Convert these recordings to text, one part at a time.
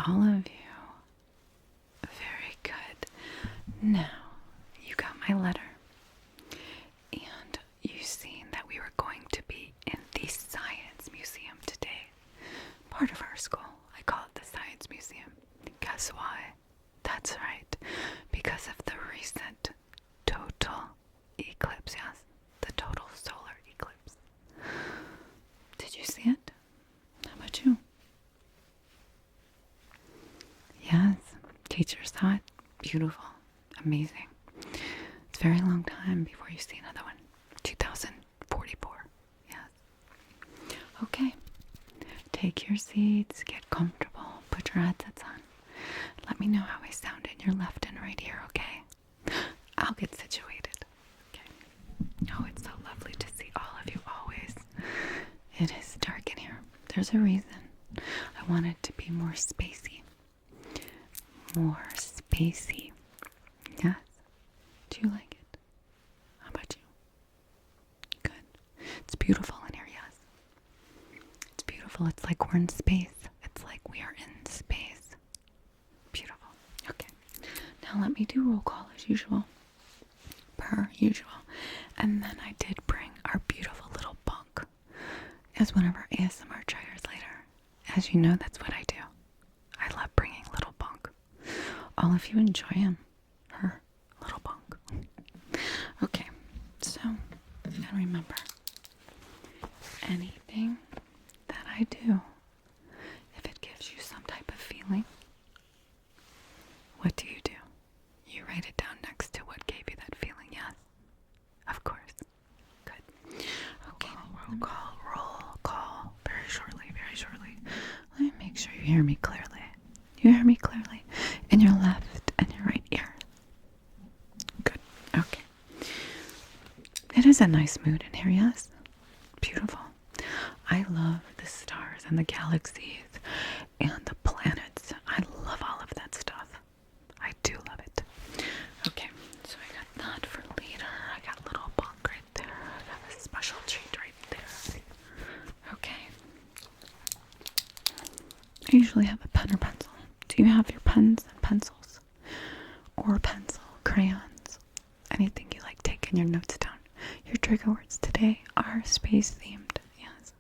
all of you. Very good. Now, you got my letter. And you've seen that we were going to be in the Science Museum today. Part of our school. I call it the Science Museum. Guess why? That's right. Because of the recent total eclipse, yes. The total solar eclipse. Did you see it? How about you? Yes. Teacher saw it. Beautiful. Amazing. It's a very long time before you see another one. 2044. Yes. Okay. Take your seats. Get comfortable. Put your headsets on. Let me know how I sound in your left and right ear, okay? I'll get situated. Okay. Oh, it's so lovely to see all of you always. It is dark in here. There's a reason. I want it to be more spacey. More spacey. Yes. Do you like it? How about you? Good. It's beautiful in here, yes. It's beautiful. It's like we're in space. It's like we are in space. Beautiful. Okay. Now let me do roll call as usual. Per usual. And then I did bring our beautiful little Bonk as one of our ASMR tryers later. As you know, that's what I do. I love bringing little Bonk. All of you enjoy him. Her. Little Bonk. Okay. So, and remember, anything that I do, if it gives you some type of feeling, what do? You write it down next to what gave you that feeling, yes? Of course. Good. Okay. Roll call. Very shortly. Let me make sure you hear me clearly. You hear me clearly in your left and your right ear. Good. Okay. It is a nice mood in here, yes? Beautiful. I love the stars and the galaxies and the planets. I love all of that stuff. I do love it. Okay, so I got that for later. I got little Bonk right there. I got a special treat right there. Okay. I usually have a pen or pencil. Do you have your pens and pencils? Or pencil, crayons? Anything you like taking your notes down. Your trigger words today are space themed, yes.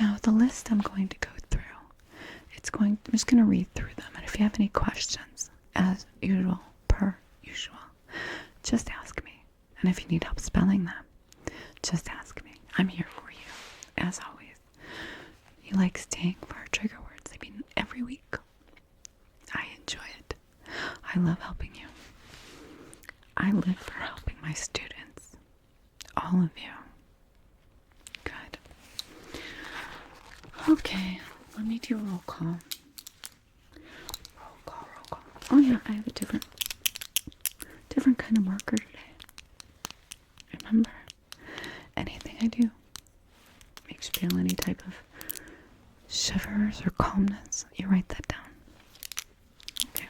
Now the list I'm going to go through, I'm just going to read through them, and if you have any questions, as usual, per usual, just ask me. And if you need help spelling them, just ask me. I'm here for you, as always. You like staying for our trigger words? I mean, every week. I enjoy it. I love helping you. I live for helping my students. All of you. Good. Okay, let me do roll call. Roll call. Oh yeah, I have a different kind of marker today. Remember, anything I do makes you feel any type of shivers or calmness, you write that down. Okay.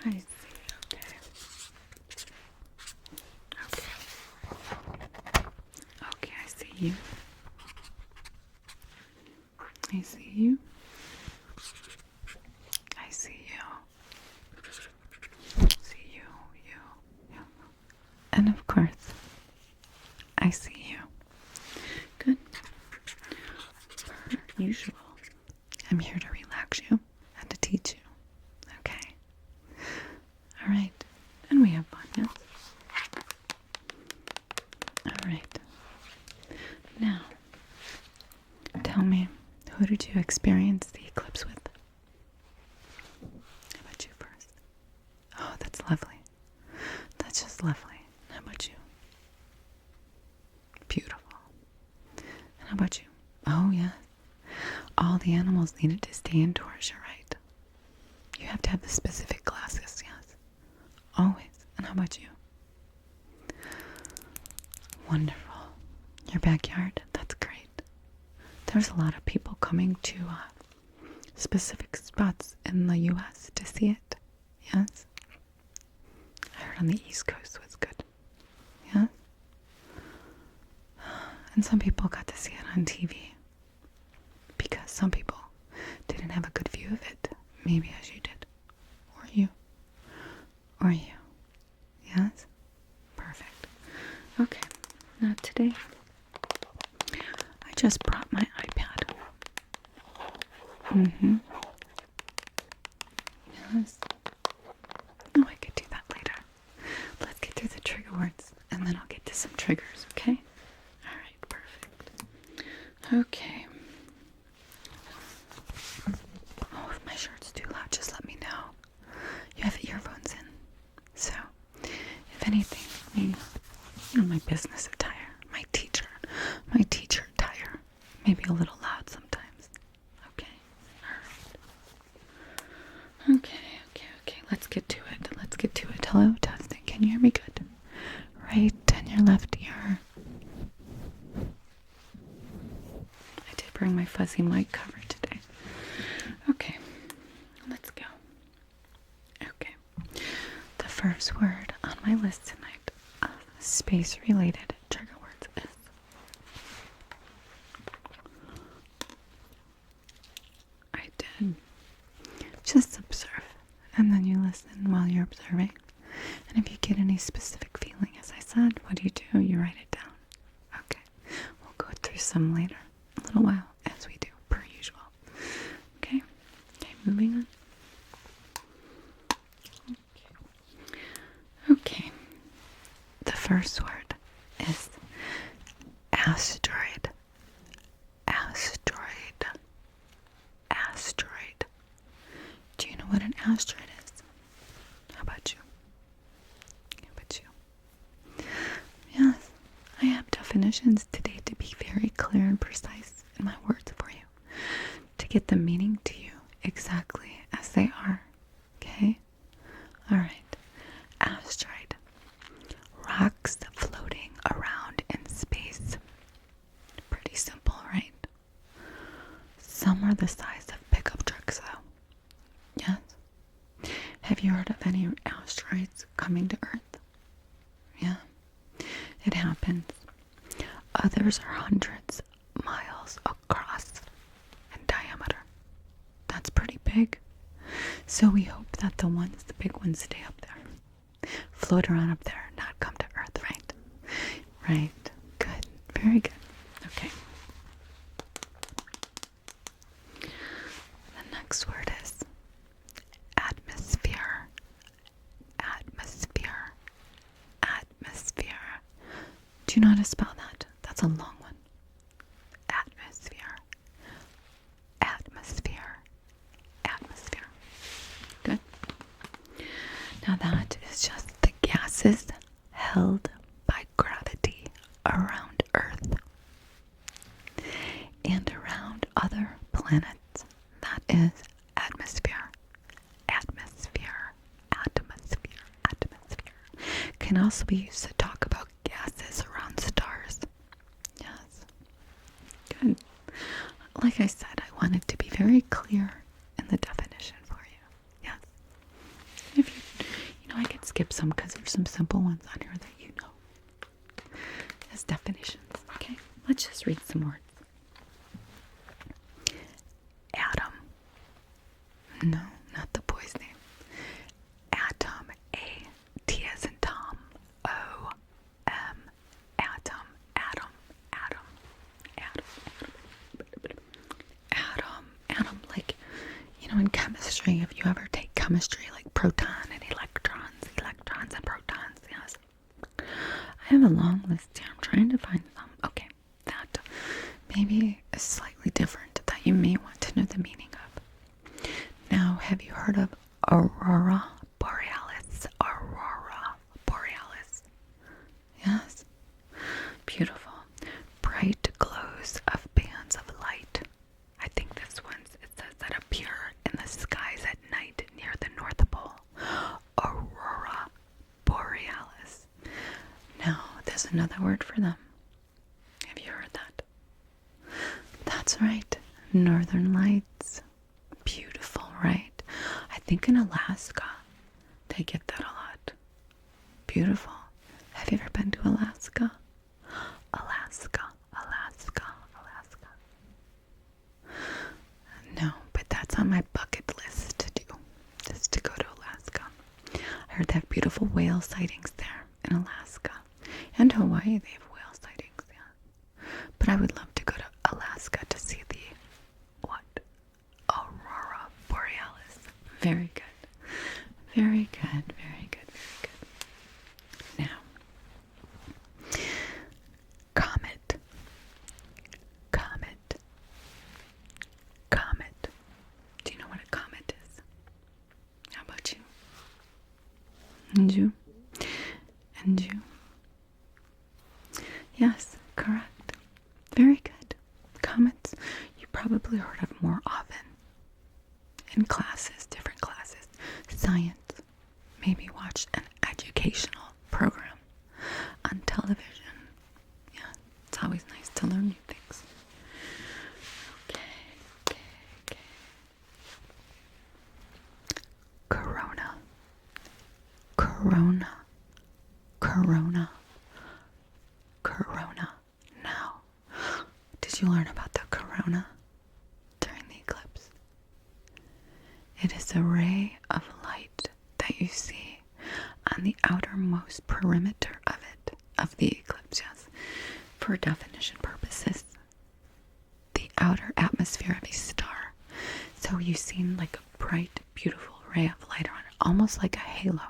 I see. Okay, I see you. I see you. I see you. See you. And of course, I see you. Good. Per usual, I'm here to relax you and to teach you. Okay? Alright. And we have fun, yes? Alright. Now, tell me, who did you experience the eclipse with? How about you first? Oh, that's lovely. That's just lovely. How about you? Beautiful. And how about you? Oh, yes. All the animals needed to stay indoors, you're right. You have to have the specific glasses, yes. Always. And how about you? Wonderful. Your backyard? That's great. There's a lot of people coming to specific spots in the U.S. to see it. Yes? I heard on the East Coast was good. Yes? And some people got to see it on TV. because some people didn't have a good view of it, maybe as you did, or you, or you. Yes? Perfect. Okay, now today, I just brought my iPad. Yes. Oh, I could do that later. Let's get through the trigger words, and then I'll get to some triggers, okay? Alright, perfect. Okay. Oh, if my shirt's too loud, just let me know. You have earphones in. So, if anything, my business attire, my teacher attire, maybe a little loud sometimes. Okay? Alright. Okay. Let's get to it. Hello, testing. Can you hear me good? Right and your left ear. I did bring my fuzzy mic cover today. Okay, let's go. Okay, the first word on my list tonight of space-related trigger words is I did. Just observe, and then you listen while you're observing. And if you get any specific feeling, as I said, what do? You write it down. Okay, we'll go through some later, a little while, as we do, per usual. Okay, moving on. Okay, the first word is asteroid. Do you know what an asteroid is? How about you? Yes, I have definitions today to be very clear and precise in my words for you, to get the meaning to you exactly as they are. Okay? Alright. Asteroid. Rocks floating around in space. Pretty simple, right? Some are the size of pickup trucks, though. Yes? Have you heard of any asteroids coming to Earth? Yeah. It happens. Others are hundreds of miles across in diameter. That's pretty big. So we hope that the big ones stay up there. Float around up there, not come to Earth, right? Right. Good. Very good. Okay. The next word is atmosphere. Do you know how to spell that? That's a long one. Atmosphere. Good. Now that is just the gases held by gravity around Earth and around other planets. That is atmosphere. Can also be used to talk about gases around stars. Yes. Good. Like I said, I wanted to be very clear in the definition for you. Yes. If I could skip some because there's some simple ones on here that you know as definitions. Okay, let's just read some words. Atom. No, not the boy's name. Atom. A-T as in Tom. O-M. Atom. Like, in chemistry, if you ever take chemistry, like proton and electrons and protons, yes. I have a long list here. I'm trying to find some. Okay, that maybe is slightly different that you may want to know the meaning of. Now, have you heard of aurora borealis? Yes. Beautiful. Bright glows of bands of light. I think this one, it says that appear in the skies at night near the North Pole. Aurora borealis. Now, there's another word for them. Have you heard that? That's right. Northern lights. Beautiful, right? I think in Alaska, they get that a lot. Beautiful. Have you ever been to Alaska? Alaska. It's on my bucket list to do, just to go to Alaska. I heard they have beautiful whale sightings there in Alaska. And Hawaii, they have whale sightings, yeah. But I would love to go to Alaska to see the, Aurora Borealis. Very good. Very good, very good, very good. Now, comet. Comet. Comet. Do you know what a comet is? How about you? And you? And you? Yes, correct. Very good. Comets, you probably heard of more often in classes, different classes. Science. Maybe watch an educational program on television. Yeah, it's always nice to learn new things. Okay. Corona. Corona. Corona. Corona. Now, did you learn about the corona during the eclipse? It is a ray of light that you see on the outermost perimeter of the eclipse, yes. For definition purposes, the outer atmosphere of a star. So you've seen like a bright, beautiful ray of light on it, almost like a halo.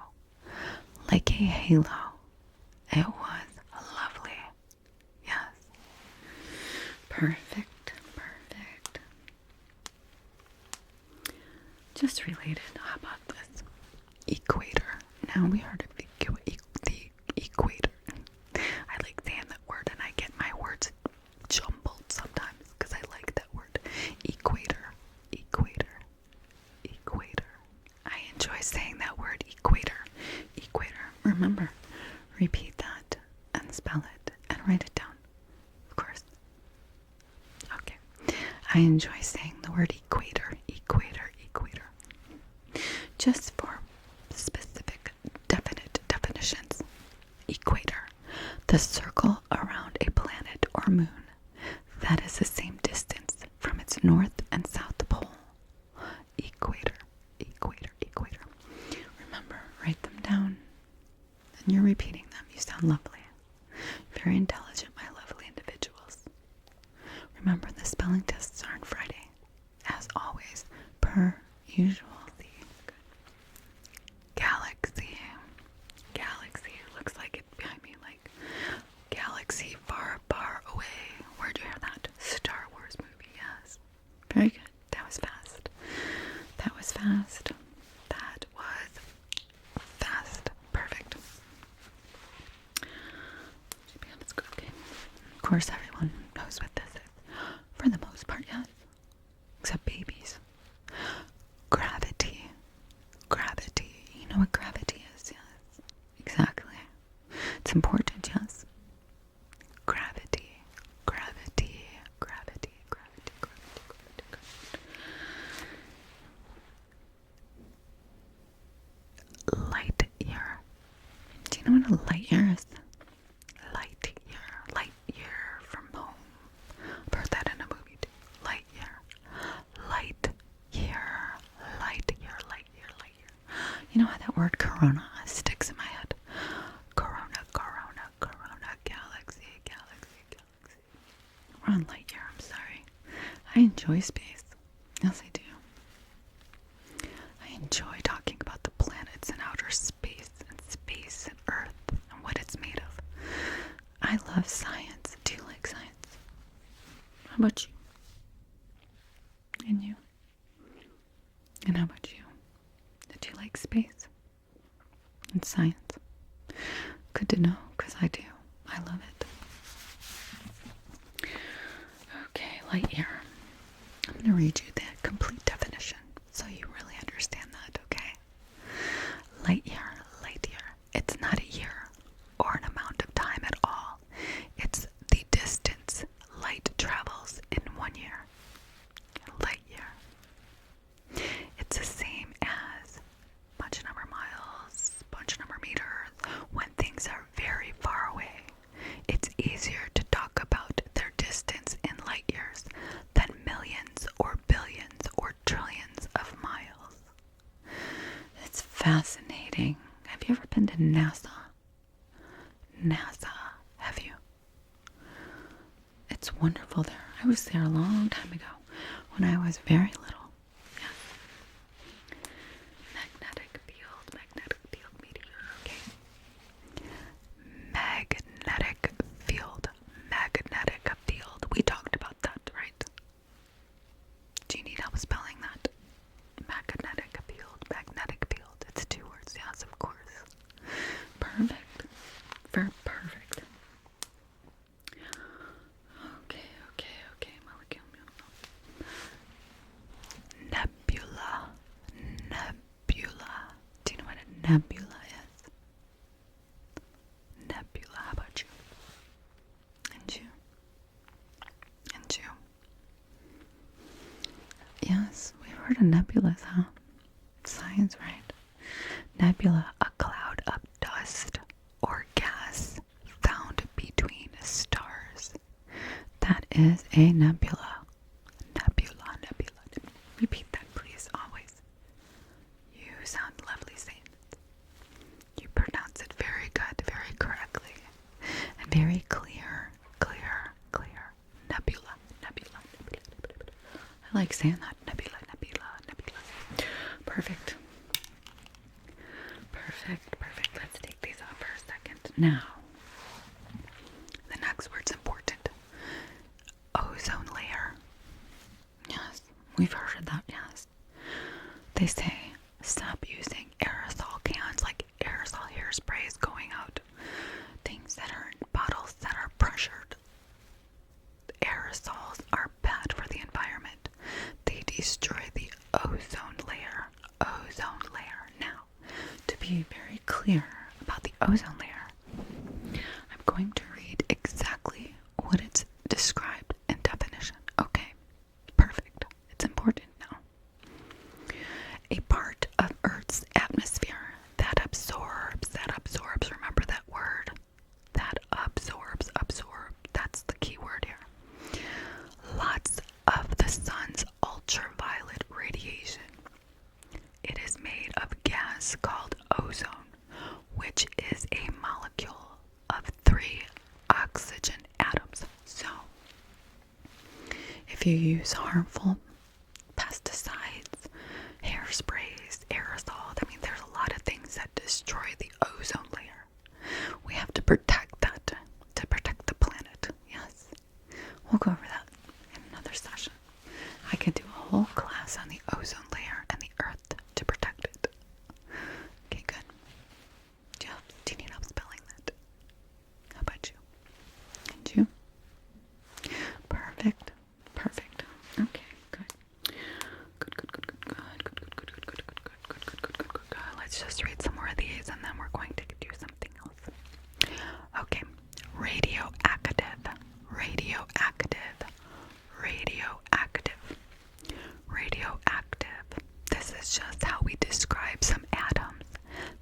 Like a halo. It was lovely. Yes. Perfect. Just related, how about this? Equator. Now we heard of the equator. I like saying that word and I get my words jumbled sometimes because I like that word. Equator. Equator. Equator. I enjoy saying that word, equator. Equator. Remember, repeat that and spell it and write it down. Of course. Okay. I enjoy saying the word equator. Equator. Equator. Just for specific, definite definitions. Equator. The circle around a planet or moon that is the same distance from its north and south pole. Equator. Equator. Equator. Remember, write them down. And you're repeating them. You sound lovely. Very intelligent, my lovely individuals. Remember, the spelling tests are on Friday. As always, per usual. Galaxy. Galaxy. Looks like it behind me, like galaxy far, far away. Where'd you hear that? Star Wars movie, yes. Very good. That was fast. That was fast. That was fast. Perfect. Okay. Of course, everyone knows what this is. For the most part, yes. Except babies. Gravity. Gravity. You know what gravity is, yes. Exactly. It's important, yes. Gravity. Gravity. Gravity. Gravity. Gravity. Gravity. Light year. Do you know what a light year is? Light year. Light year from home. I've heard that in a movie too. Light year. Light year. Light year. Light year. Light year. You know how that word corona sticks in my head? Corona, corona, corona, galaxy, galaxy, galaxy. We're on light year, I'm sorry. I enjoy space. Yes, I do. I enjoy talking about the planets and outer space and Earth and what it's made of. I love science. Do you like science? How about you? And you? And how about you? Do you like space and science? Good to know, because I do. I love it. Okay, light year. I'm going to read you the complete definition so you really understand that, okay? Light year. It's not a year or an amount of time at all. It's the distance light travels in 1 year. Light year. It's the same as bunch number miles, bunch number meters. When things are very far away, it's easier to talk about their distance in light years than millions or billions or fascinating. Have you ever been to NASA? NASA, have you? It's wonderful there. I was there a long time ago when I was very little. Yeah. Magnetic field meteor. Okay. Magnetic field. We talked about that, right? Do you need help spelling that? Magnetic field. It's 2 words, yes, of course. Perfect. Perfect. Okay. Nebula. Do you know what a nebula is? Nebula, how about you? And you? Yes, we've heard of nebulas, huh? Science, right? Nebula, a cloud of dust or gas found between stars. That is a nebula. Repeat that, please, always. You sound lovely saying it. You pronounce it very good, very correctly, and very clear. Nebula. I like saying that. Nebula. Perfect. Let's take these off for a second. Now, the next word's important. Ozone layer. Yes, we've heard of that, yes. They say stop using aerosol cans, like aerosol hairsprays going out. Things that are in bottles that are pressured. Aerosols are bad for the environment. They destroy the ozone layer. Now, to be very clear about the ozone layer, I'm going to read exactly what it's described in definition. Okay, perfect. It's important now. A part of Earth's atmosphere that absorbs, remember that word? That absorbs, that's the key word here. Lots of the sun's ultraviolet radiation. It is made of gas called ozone, which is a molecule of 3 oxygen atoms. So, if you use harmful pesticides, hairsprays, aerosol, there's a lot of things that destroy the ozone layer. We have to protect that, to protect the planet. Yes. We'll go over that in another session. I could do a whole class on the ozone layer and the earth to protect it. Okay, good. Do you need help spelling that? How about you? And you? Perfect. Okay, good. Let's just read some more of these and then we're going to do something else. Okay. Radioactive. This is just how we describe some atoms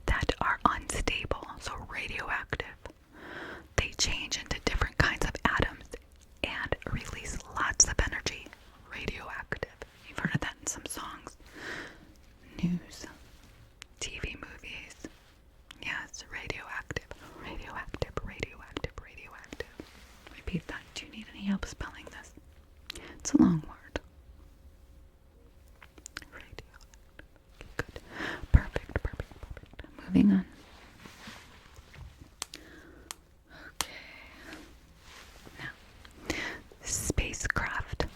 that are unstable. So radioactive. They change into different kinds of atoms and release lots of energy. Radioactive. You've heard of that in some songs. News. TV movies. Yes, radioactive. Repeat that. Do you need any help spelling this? It's a long word. Radioactive. Good. Perfect. Moving on. Okay. Now, spacecraft.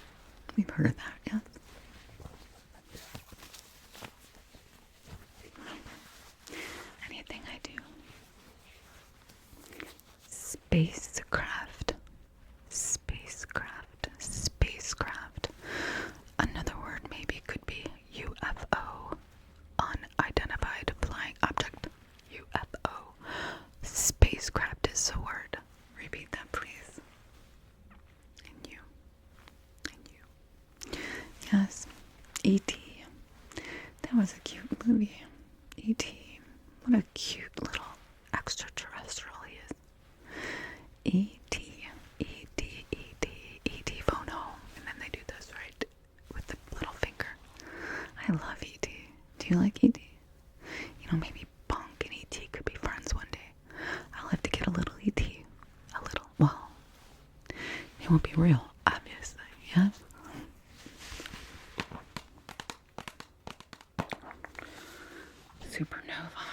We've heard of that, yes? Anything I do. Spacecraft. Another word maybe could be UFO. Unidentified flying object. UFO. Spacecraft is the word. Repeat that, please. And you. Yes. E.T. That was a cute movie. E.T. What a cute little extraterrestrial he is. E.T. phone home. And then they do this, right? With the little finger. I love E.T. Do you like E.T.?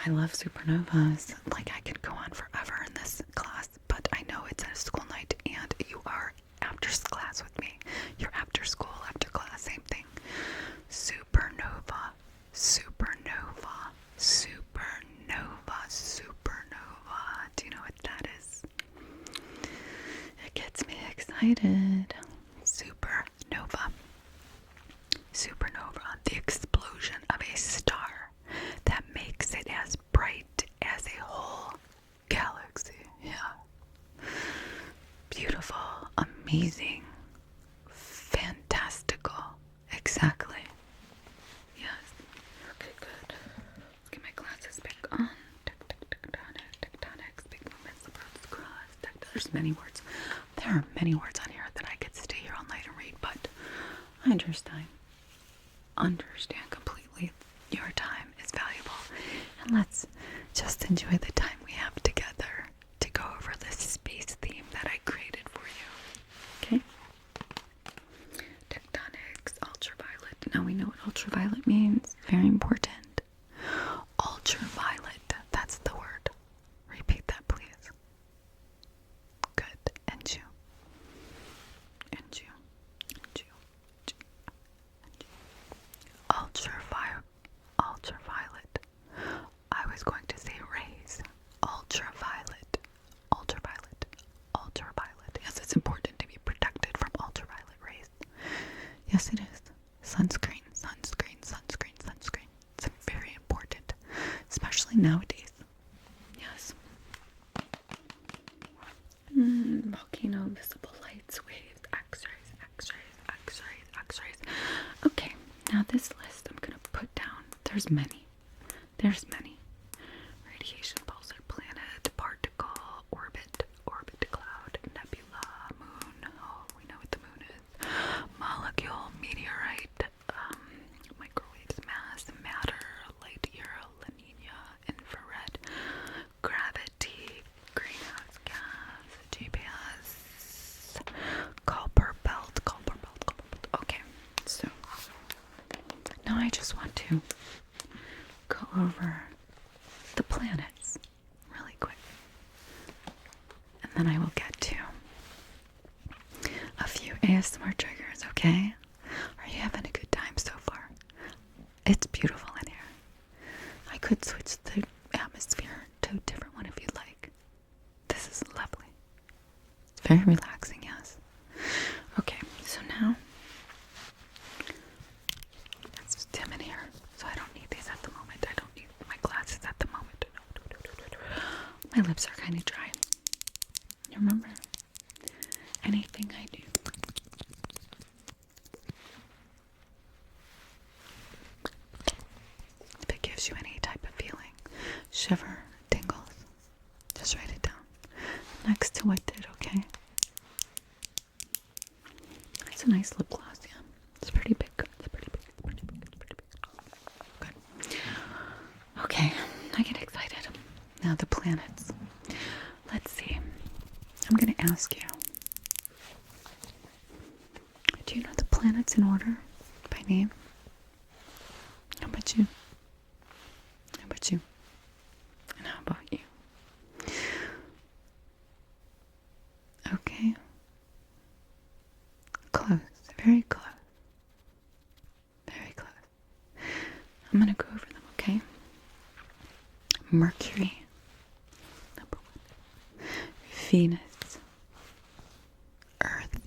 I love supernovas. Like, I could go on forever in this class, but I know it's a school night and you are after class with me. You're after school, after class, same thing. Supernova, supernova, supernova, supernova. Do you know what that is? It gets me excited. Supernova. Supernova, the explosion of a star that makes it as bright as a whole galaxy. Yeah. Beautiful, amazing, fantastical. Exactly. Yes. Okay, good. Let's get my glasses back on. Tectonics, big movements, the world's cross. There's many words. There are many words on here that I could stay here all night and read, but I understand completely. Your time is valuable, and let's just enjoy the time we have together to go over this space theme that I created for you. Okay? Tectonics, ultraviolet. Now we know what ultraviolet means. Very important. Ultraviolet. That's the word. Repeat that, please. Good. And you. Ultraviolet. I was going to say rays. Ultraviolet. Yes, it's important to be protected from ultraviolet rays. Yes, it is. Sunscreen. It's very important, especially nowadays. Yes. Volcano, visible lights, waves, X-rays. Okay, now this list I'm going to put down. There's many. Radiation, pulsar, planet, particle, orbit, cloud, nebula, moon. Oh, we know what the moon is. Molecule, meteorite, microwaves, mass, matter, light year, La Nina, infrared, gravity, greenhouse gas, GPS, Kuiper belt. Okay, so now I just want to go over the planets really quick, and then I will get to a few ASMR triggers, okay? Are you having a good time so far? It's beautiful in here. I could switch the atmosphere to a different one if you'd like. This is lovely. It's very relaxing, yes. Okay, so now it's dim in here, so I don't need these at the moment. I don't need my glasses at the moment. My lips are kind of dry. Remember, anything I do, if it gives you any type of feeling, shiver, tingles, just write it down next to what did, okay? It's a nice lip gloss, yeah. It's pretty big. Good. Okay, I get excited. Now the planets. Let's see. I'm going to ask you. Do you know the planets in order by name? How about you? And how about you? Okay. Close. Very close. I'm going to go over them, okay? Mercury. Number 1. Venus. Earth.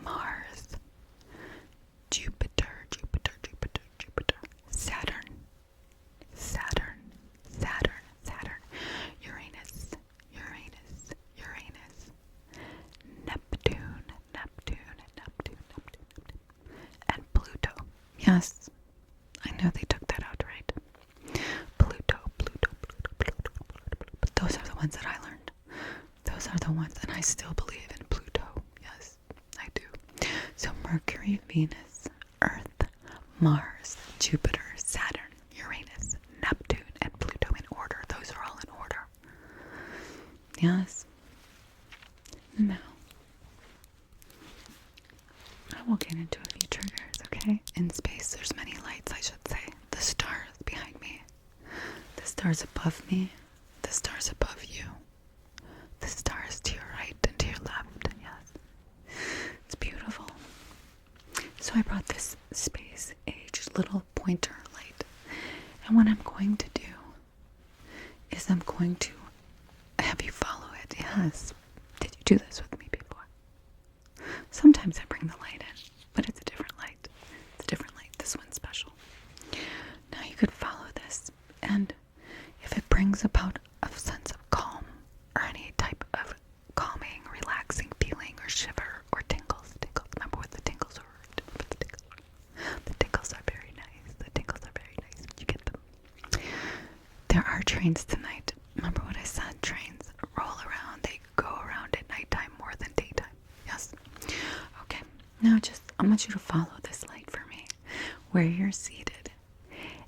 Mars. Jupiter. Saturn. Uranus. Neptune. And Pluto. Yes, I know they took that out, right? Pluto. But those are the ones that I learned. Those are the ones, and I still believe in Pluto. Yes, I do. So Mercury, Venus, Earth, Mars, Jupiter, Saturn, Uranus, Neptune, and Pluto in order. Those are all in order. Yes. Now, I will get into a few triggers, okay? In space, there's many lights, I should say. The stars behind me, stars above me, the stars above you, the stars to your right and to your left. Yes, it's beautiful. So I brought this space age little pointer light, and what I'm going to do is I'm going to have you follow it. Yes. Did you do this with me before? Sometimes I bring the light in, but it's a different light. It's a different light. This one's special. Now you could follow this, and if it brings about a sense of calm or any type of calming, relaxing feeling or shiver or tingles. Remember what the tingles are? The tingles are very nice. The tingles are very nice when you get them. There are trains tonight. Remember what I said? Trains roll around. They go around at nighttime more than daytime. Yes? Okay. Now I want you to follow this light for me where you're seated.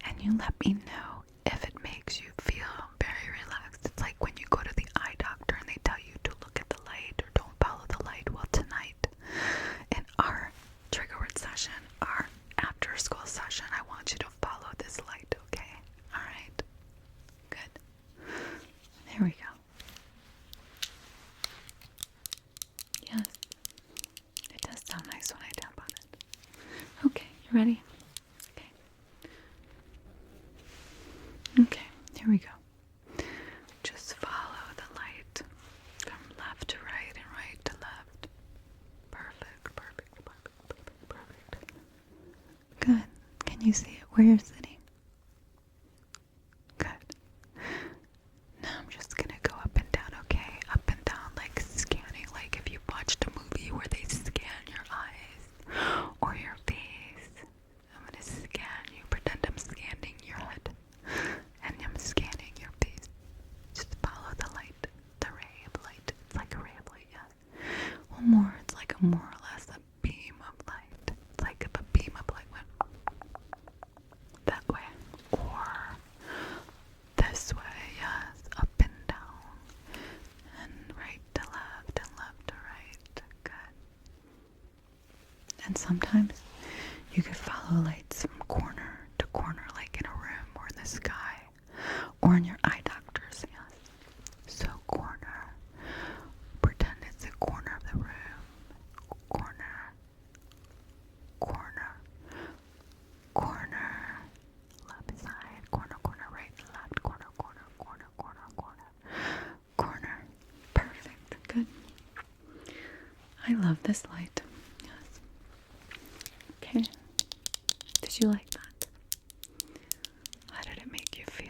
And you let me know if it makes you feel very relaxed. It's like when you go to the eye doctor and they tell you to look at the light or don't follow the light. Well, tonight in our trigger word session, our after school session, I want you to follow this light, okay? Alright? Good. There we go. Yes. It does sound nice when I tap on it. Okay, you ready? Okay, here we go. Just follow the light from left to right and right to left. Perfect, perfect, perfect, perfect, perfect. Good. Can you see it where you're sitting? Good. Now I'm just gonna go up and down, okay? Up and down, like scanning, like if you watched a movie where they scan your eyes or your face. I'm gonna scan you, pretend I'm scanning your head. And I'm scanning your face. Just follow the light, the ray of light. It's like a ray of light, yes. One more, it's like a more or less a beam of light. It's like if a beam of light went that way. Or this way, yes. Up and down. And right to left and left to right. Good. And sometimes you could follow lights from corner to corner, like in a room or in the sky, or in your eye doctors, yes. So corner, pretend it's a corner of the room, corner, corner, corner, left side, corner, corner, right, left, corner, corner, corner, corner, corner, corner. Perfect, good. I love this light, yes. Okay. Did you like that? How did it make you feel?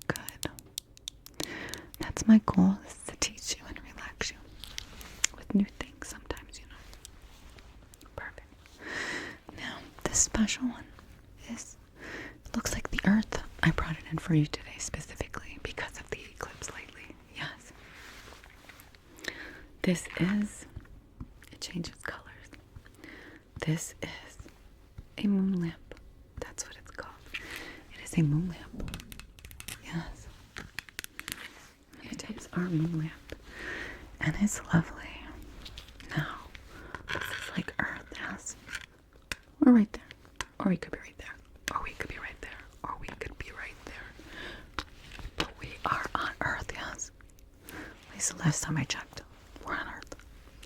Good. That's my goal, is to teach you and relax you with new things sometimes, you know. Perfect. Now, this special one looks like the earth. I brought it in for you today specifically because of the eclipse lately. Yes. It changes colors. This is a moon lamp. That's what it's called. It is a moon lamp. Yes. It is our moon lamp. And it's lovely. Now, this is like Earth, yes. We're right there. Or we could be right there. Or we could be right there. Or we could be right there. But we are on Earth, yes. At least the last time I checked. We're on Earth.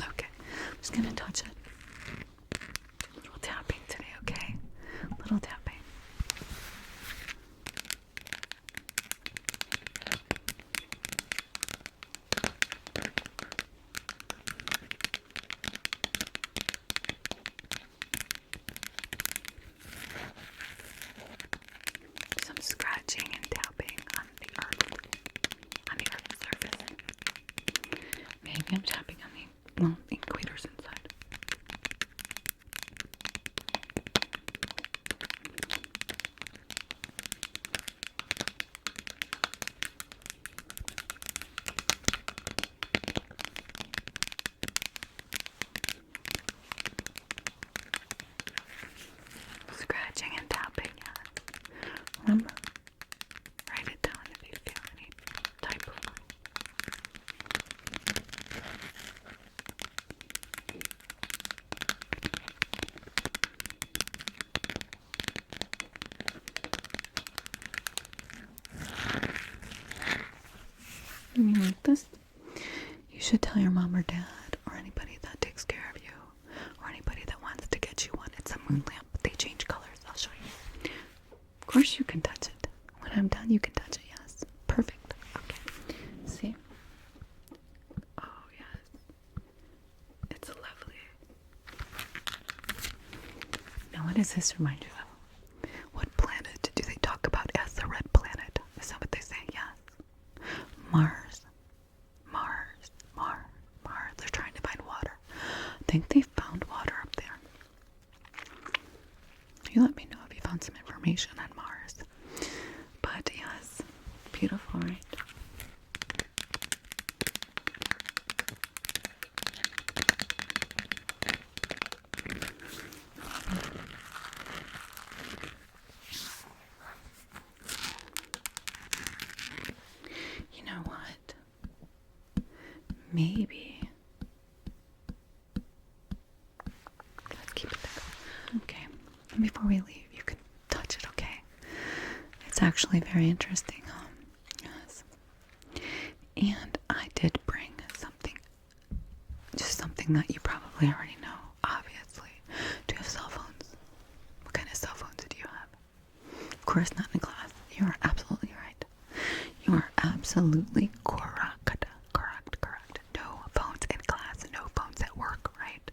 Okay. I'm just gonna touch it. Little tapping today, okay? Little tapping. Some scratching and tapping on the earth's surface. Maybe I'm tapping on the equator's inside. Scratching and tapping, yeah. Remember? Write it down if you feel any type of should tell your mom or dad or anybody that takes care of you or anybody that wants to get you one. It's a moon lamp. They change colors. I'll show you. Of course you can touch it. When I'm done, you can touch it. Yes. Perfect. Okay. See? Oh, yes. It's lovely. Now, what does this remind you of? What planet do they talk about as the red planet? Is that what they say? Yes. Mars. Mars. Mars. Mars. They're trying to find water. I think they found water up there. You let me know if you found some information on Mars. But yes, beautiful, right? You know what? Maybe. Let's keep it there. Okay. And before we leave, you can touch it, okay? It's actually very interesting. Yes. And I did bring something. Just something that you probably already know, obviously. Do you have cell phones? What kind of cell phones do you have? Of course not in class. You are absolutely right. You are absolutely correct. Correct. No phones in class, no phones at work, right?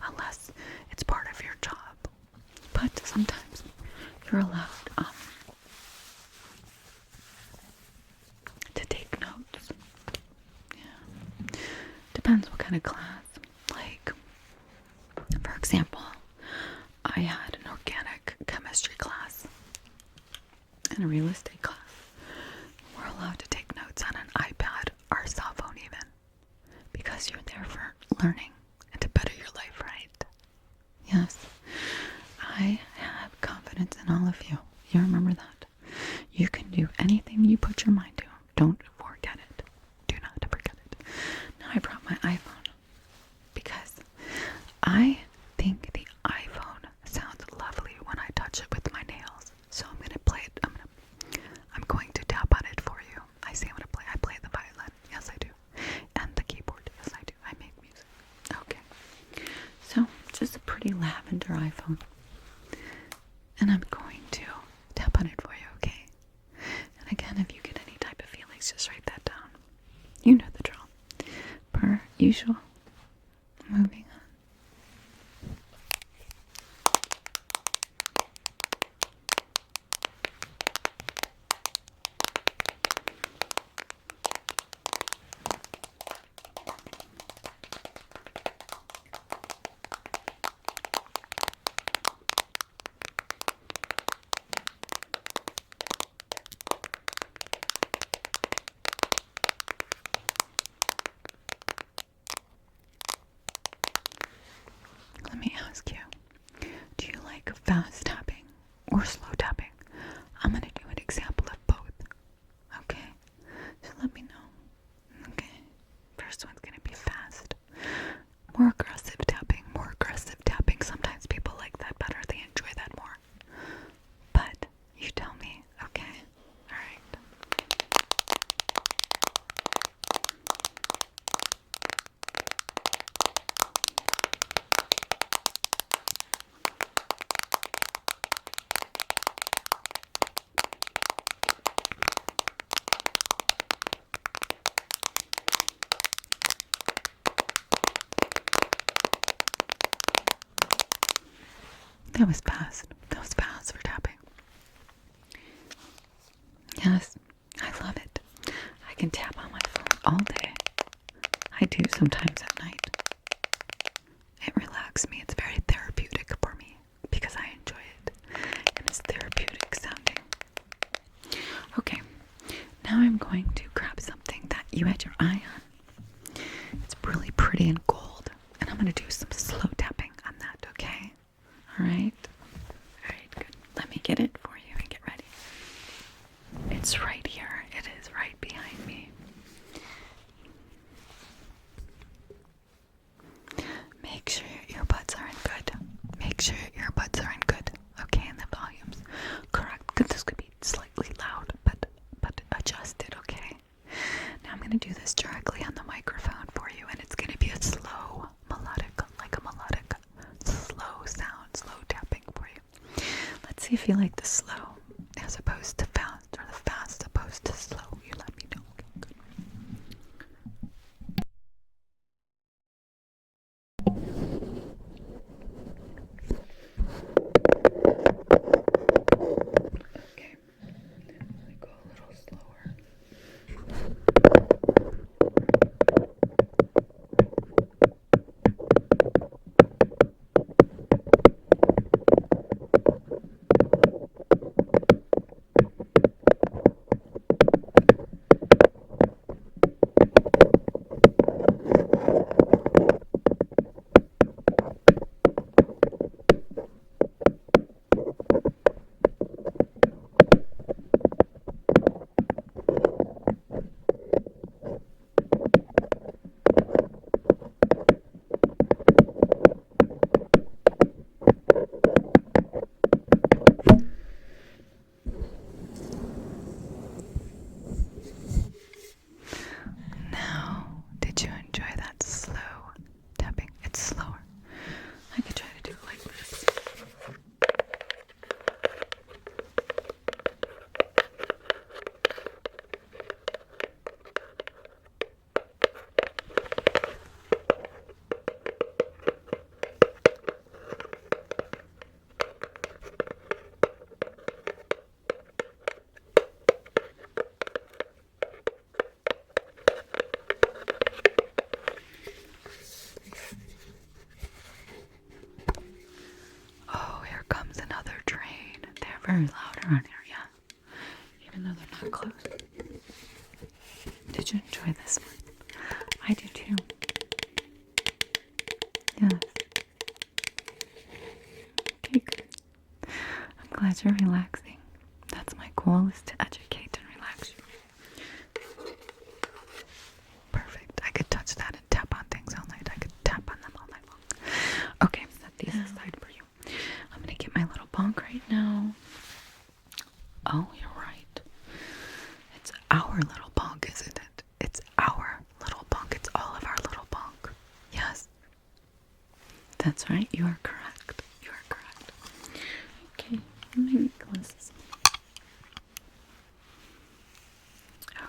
Unless it's part of your job. But sometimes you're allowed to take notes. Yeah. Depends what kind of class. Like, for example, I had an organic chemistry class and a real estate class. We're allowed to take notes on an iPad or cell phone even. Because you're there for learning and to better your life, right? Yes. I have confidence in all of you. You remember that. You can do anything you put your mind to. Don't forget it. Do not forget it. Now I brought my iPhone because I think the iPhone sounds lovely when I touch it with my nails. So I'm going to play it. I'm going to tap on it for you. I say I'm going to play. I play the violin. Yes, I do. And the keyboard. Yes, I do. I make music. Okay. So just a pretty lavender iPhone. And I'm going to tap on it for you, okay? And again, if you get any type of feelings, just write that down. You know the drill. Per usual. Moving on. Let me ask you, do you like fast tapping or slow tapping? I'm going to do an example of both, okay? So let me know, okay? First one's going to be fast. More aggressive tapping. Sometimes people like that better. They enjoy that more. But you tell me, okay? All right. That was fast. That was fast for tapping. Yes, I love it. I can tap on my phone all day. I do sometimes at night. It relaxes me. It's very therapeutic for me because I enjoy it. And it's therapeutic sounding. Okay, now I'm going to grab something that you had your eye on. It's really pretty and gold. And I'm going to do some slow tapping on that, okay? Alright? Alright, good. Let me get it for you and get ready. It's right here. It is right behind me. Make sure your earbuds are in good. Make sure your earbuds are in good. Okay, and the volume's correct. Because this could be slightly loud, but adjusted, okay? Now I'm going to do this directly on the microphone for you, see if you like the slow as opposed to fast, or the fast opposed to slow. You let me know. Okay, good. Okay, let me go a little slower. Now, did you enjoy that slow tapping? It's slower. I could try to do it like this. Oh, here comes another train. They're very loud around here, yeah. Even though they're not close. Did you enjoy this one? I do too. Yes. Okay, good. I'm glad you're relaxing. That's my goal, is to educate and relax you. Perfect. I could touch that and tap on things all night. I could tap on them all night long. Okay, set these aside for you. I'm gonna get my little bonk right now. Oh, you're right. It's our little bonk, isn't it? It's our little bonk. It's all of our little bonk. Yes. That's right. You are correct. You are correct. Okay. Let me glasses.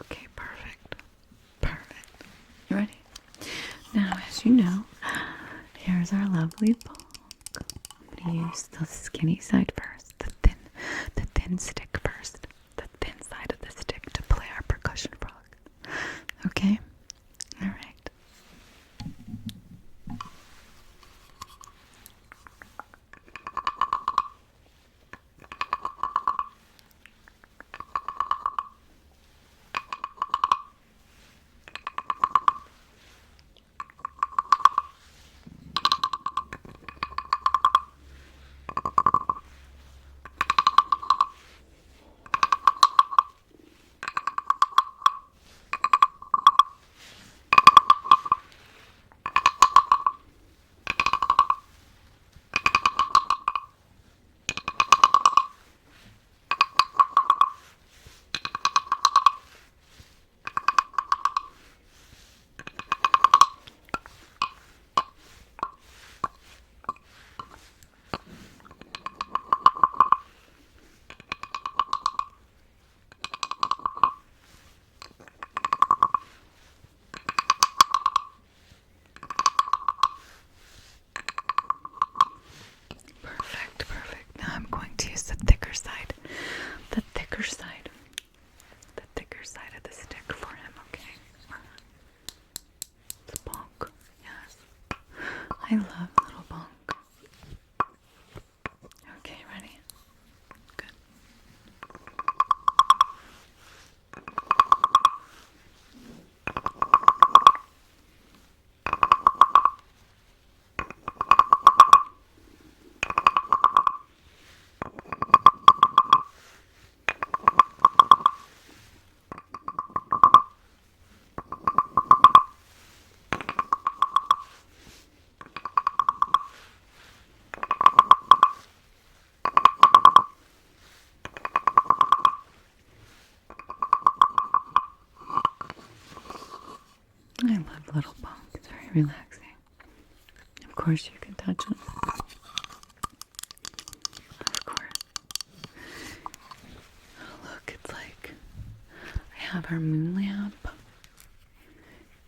Okay, perfect. Perfect. You ready? Now, as you know, here's our lovely bonk. I'm going to use the skinny side first, the thin stick first, the thin side of the stick to play our percussion frog. Okay? All right. I love little Bonk. Okay, ready? Good. I love little Bonk. It's very relaxing. Of course, you can touch them. Of course. have our moon lamp.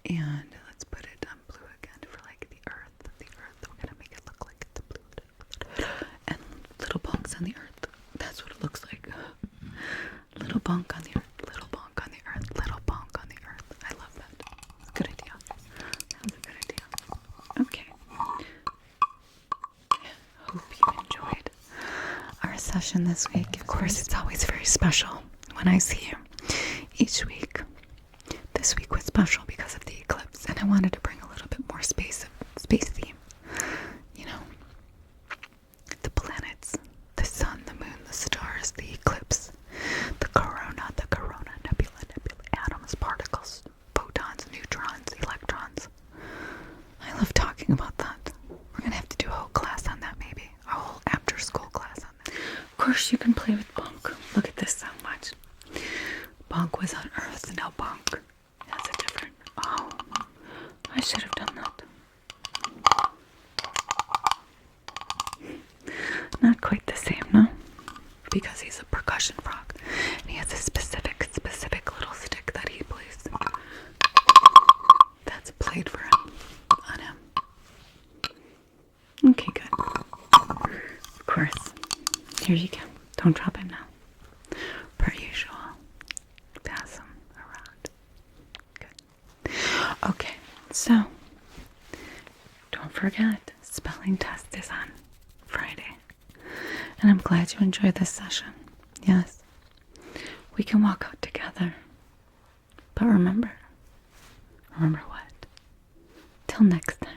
And let's put it on blue again for like the earth. The earth, we're gonna make it look like it's blue. And little bonks on the earth. That's what it looks like. Little bonk on the earth, little bonk on the earth, little bonk on the earth. I love that. It's a good idea. That was a good idea. Okay. Hope you enjoyed our session this week. Of course, it's always very special when I see you each week. This week was special because of the eclipse, and I wanted to bring a little bit more space theme. You know, the planets, the sun, the moon, the stars, the eclipse, the corona nebula, atoms, particles, photons, neutrons, electrons. I love talking about that. We're gonna have to do a whole class on that, maybe a whole after-school class on that. Of course, you can play with Bonk. Look at this so much. Bonk was on Earth, now Bonk. That's a different. Oh, I should have done that. Not quite the same, no? Because he's a percussion frog, and he has a specific little stick that he plays. That's played for him, on him. Okay, good. Of course. Here you go. Don't drop it now. Per usual. Pass them around. Good. Okay, so don't forget, spelling test is on Friday. And I'm glad you enjoyed this session. Yes. We can walk out together. But remember what? Till next time.